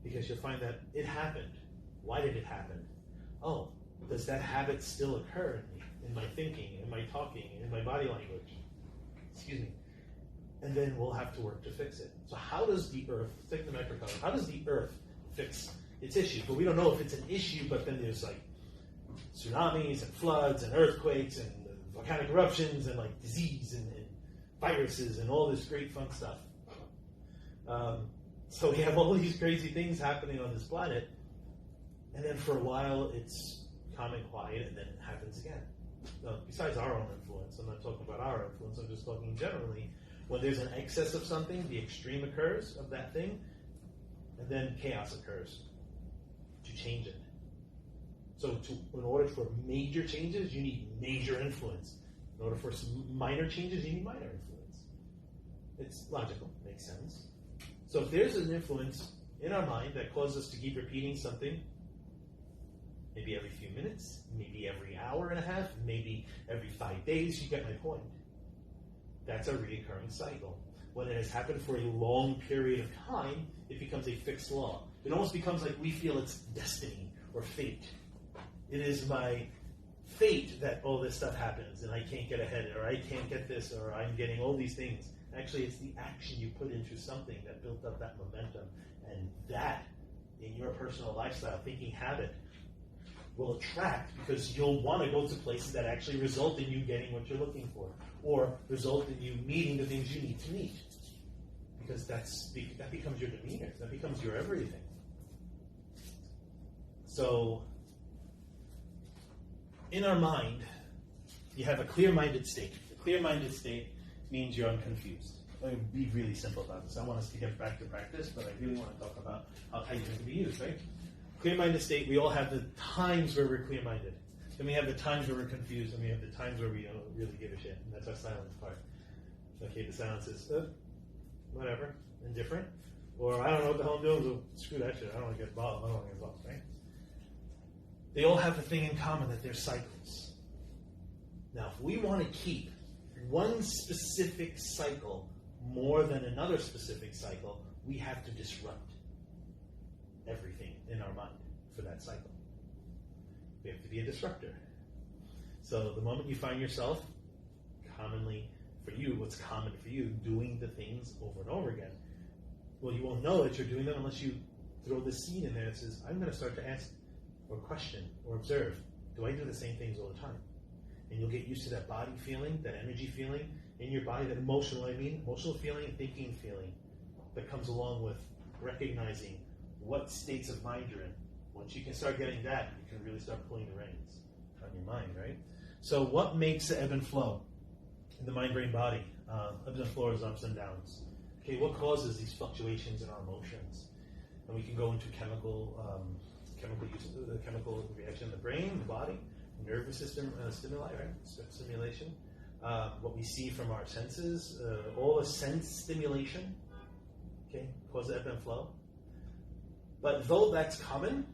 Because you'll find that it happened. Why did it happen? Oh, does that habit still occur in me, in my thinking, in my talking, in my body language? Excuse me. And then we'll have to work to fix it. So how does the earth, take the microcosm, how does the earth fix its issue? But we don't know if it's an issue, but then there's like tsunamis and floods and earthquakes and volcanic eruptions and like disease and viruses and all this great fun stuff. So we have all these crazy things happening on this planet, and then for a while it's calm and quiet, and then it happens again. Besides our own influence, I'm not talking about our influence, I'm just talking generally. When there's an excess of something, the extreme occurs of that thing, and then chaos occurs to change it. So in order for major changes, you need major influence. In order for some minor changes, you need minor influence. It's logical, makes sense. So if there's an influence in our mind that causes us to keep repeating something, maybe every few minutes, maybe every hour and a half, maybe every 5 days, you get my point. That's a recurring cycle. When it has happened for a long period of time, it becomes a fixed law. It almost becomes like we feel it's destiny or fate. It is my fate that all this stuff happens and I can't get ahead, or I can't get this, or I'm getting all these things. Actually, it's the action you put into something that built up that momentum. And that, in your personal lifestyle, thinking habit, will attract, because you'll want to go to places that actually result in you getting what you're looking for, or result in you meeting the things you need to meet. Because that becomes your demeanor. That becomes your everything. So, in our mind, you have a clear-minded state. A clear-minded state means you're unconfused. Let me be really simple about this. I want us to get back to practice, but I really want to talk about how Tai Chi can be used, right? Clear-minded state, we all have the times where we're clear-minded. Then we have the times where we're confused, and we have the times where we don't really give a shit. And that's our silence part. Okay, the silence is, whatever, indifferent. Or, I don't know what the hell I'm doing, so screw that shit. I don't want to get involved. I don't want to get involved, right? They all have the thing in common, that they're cycles. Now, if we want to keep one specific cycle more than another specific cycle, we have to disrupt everything in our mind for that cycle. We have to be a disruptor. So the moment you find yourself, commonly for you, what's common for you, doing the things over and over again, well, you won't know that you're doing them unless you throw the seed in there that says, I'm going to start to ask or question or observe, do I do the same things all the time? And you'll get used to that body feeling, that energy feeling in your body, that emotional feeling and thinking feeling that comes along with recognizing what states of mind you're in. Once you can start getting that, you can really start pulling the reins on your mind, right? So what makes the ebb and flow in the mind, brain, body? Ebbs and flows, ups and downs. Okay, what causes these fluctuations in our emotions? And we can go into chemical reaction in the brain, the body, nervous system stimuli, right? Stimulation. What we see from our senses, all the sense stimulation, okay, cause ebb and flow. But though that's common,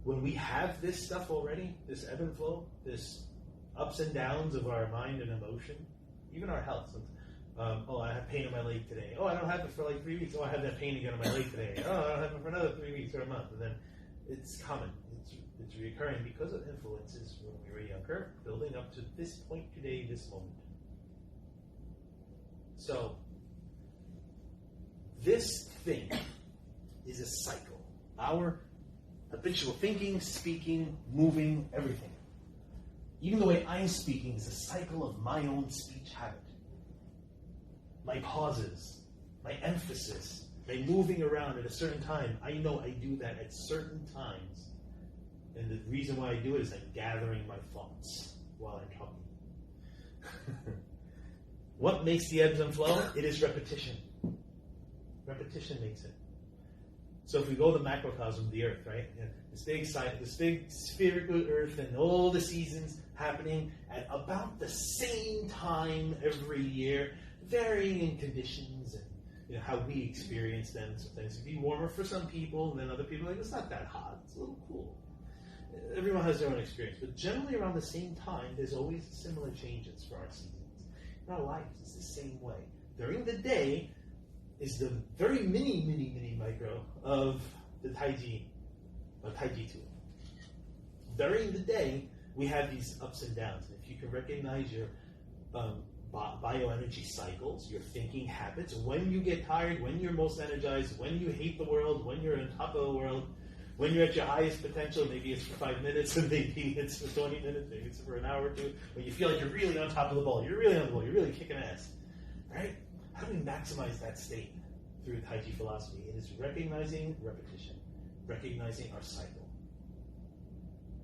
when we have this stuff already, this ebb and flow, this ups and downs of our mind and emotion, even our health. Oh, I have pain in my leg today. Oh, I don't have it for like 3 weeks. Oh, I have that pain again in my leg today. Oh, I don't have it for another 3 weeks or a month. And then it's common. It's recurring because of influences when we were younger, building up to this point today, this moment. So, this thing is a cycle. Our habitual thinking, speaking, moving, everything. Even the way I'm speaking is a cycle of my own speech habit. My pauses, my emphasis, my moving around at a certain time. I know I do that at certain times. And the reason why I do it is I'm gathering my thoughts while I'm talking. What makes the ebbs and flow? It is repetition. Repetition makes it. So if we go to the macrocosm of the earth, right? This big spherical earth and all the seasons happening at about the same time every year, varying in conditions and how we experience them. So things can be warmer for some people, and then other people are like, it's not that hot, it's a little cool. Everyone has their own experience, but generally around the same time, there's always similar changes for our seasons. In our lives, it's the same way. During the day is the very mini micro of the Tai Chi tool. During the day, we have these ups and downs. And if you can recognize your bioenergy cycles, your thinking habits, when you get tired, when you're most energized, when you hate the world, when you're on top of the world, when you're at your highest potential, maybe it's for 5 minutes, and maybe it's for 20 minutes, maybe it's for an hour or two, when you feel like you're really on top of the ball, you're really kicking ass, right? How do we maximize that state through Tai Chi philosophy? It is recognizing repetition, recognizing our cycle,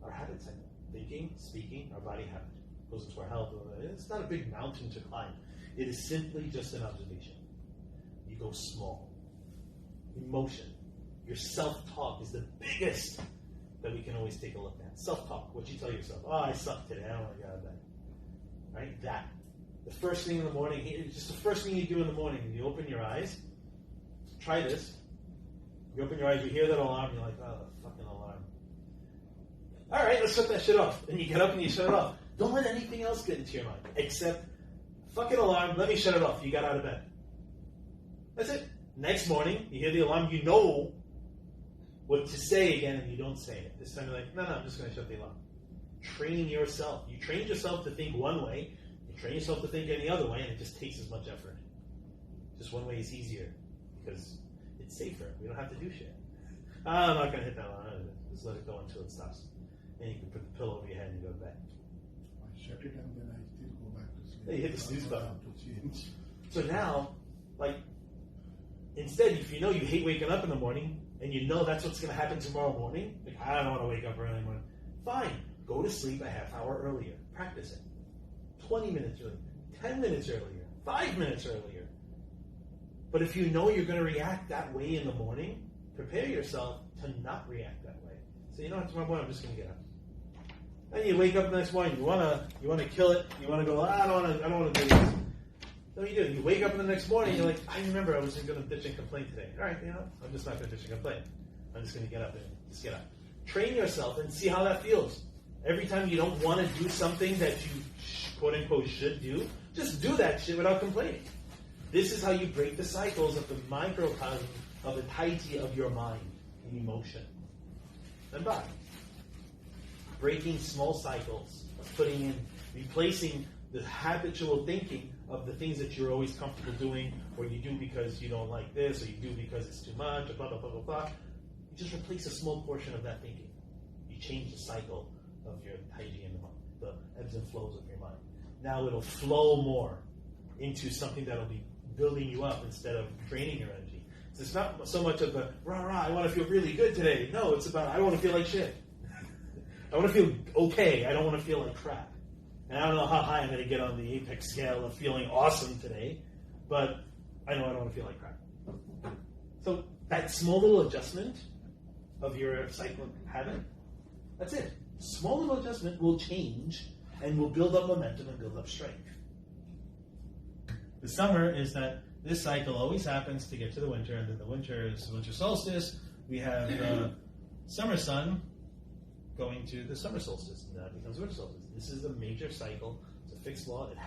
our habit cycle, thinking, speaking, our body habit. Goes into our health. It's not a big mountain to climb. It is simply just an observation. You go small. Emotion. Your self-talk is the biggest that we can always take a look at. Self-talk. What you tell yourself. Oh, I suck today. I don't want to get out of bed. Right? That. The first thing in the morning, just the first thing you do in the morning, you open your eyes. Try this. You open your eyes, you hear that alarm, you're like, oh, the fucking alarm. All right, let's shut that shit off. And you get up and you shut it off. Don't let anything else get into your mind, except, fucking alarm, let me shut it off. You got out of bed. That's it. Next morning, you hear the alarm, you know what to say again, and you don't say it. This time you're like, no, I'm just going to shut the alarm. Training yourself. You train yourself to think one way, you train yourself to think any other way, and it just takes as much effort. Just one way is easier, because it's safer. We don't have to do shit. I'm not going to hit that alarm. Just let it go until it stops. And you can put the pillow over your head and you go to bed. Shut it and then I still go back to sleep. You hit the snooze button. To change. So now, like, instead, if you know you hate waking up in the morning, and you know that's what's going to happen tomorrow morning, like, I don't want to wake up early in the morning, fine. Go to sleep a half hour earlier. Practice it. 20 minutes earlier. 10 minutes earlier. 5 minutes earlier. But if you know you're going to react that way in the morning, prepare yourself to not react that way. So you know what, tomorrow morning I'm just going to get up. And you wake up the next morning, you want to kill it, you want to go, I don't want to do this. No, you do. You wake up in the next morning, you're like, I remember I wasn't going to bitch and complain today. All right, I'm just not going to bitch and complain. I'm just going to get up and just get up. Train yourself and see how that feels. Every time you don't want to do something that you quote unquote should do, just do that shit without complaining. This is how you break the cycles of the microcosm of the Tai Chi of your mind and emotion and body. Breaking small cycles of putting in, replacing the habitual thinking of the things that you're always comfortable doing, or you do because you don't like this, or you do because it's too much, or blah, blah, blah, blah, blah. You just replace a small portion of that thinking. You change the cycle of your Tai Chi in the mind, the ebbs and flows of your mind. Now it'll flow more into something that'll be building you up instead of draining your energy. So it's not so much of the, rah, rah, I want to feel really good today. No, it's about, I want to feel like shit. I want to feel okay. I don't want to feel like crap. And I don't know how high I'm going to get on the apex scale of feeling awesome today, but I know I don't want to feel like crap. So that small little adjustment of your cycle habit, that's it. Small little adjustment will change and will build up momentum and build up strength. The summer is that this cycle always happens to get to the winter, and then the winter is winter solstice. We have the summer sun going to the summer solstice, and that becomes winter solstice. This is a major cycle. It's a fixed law. It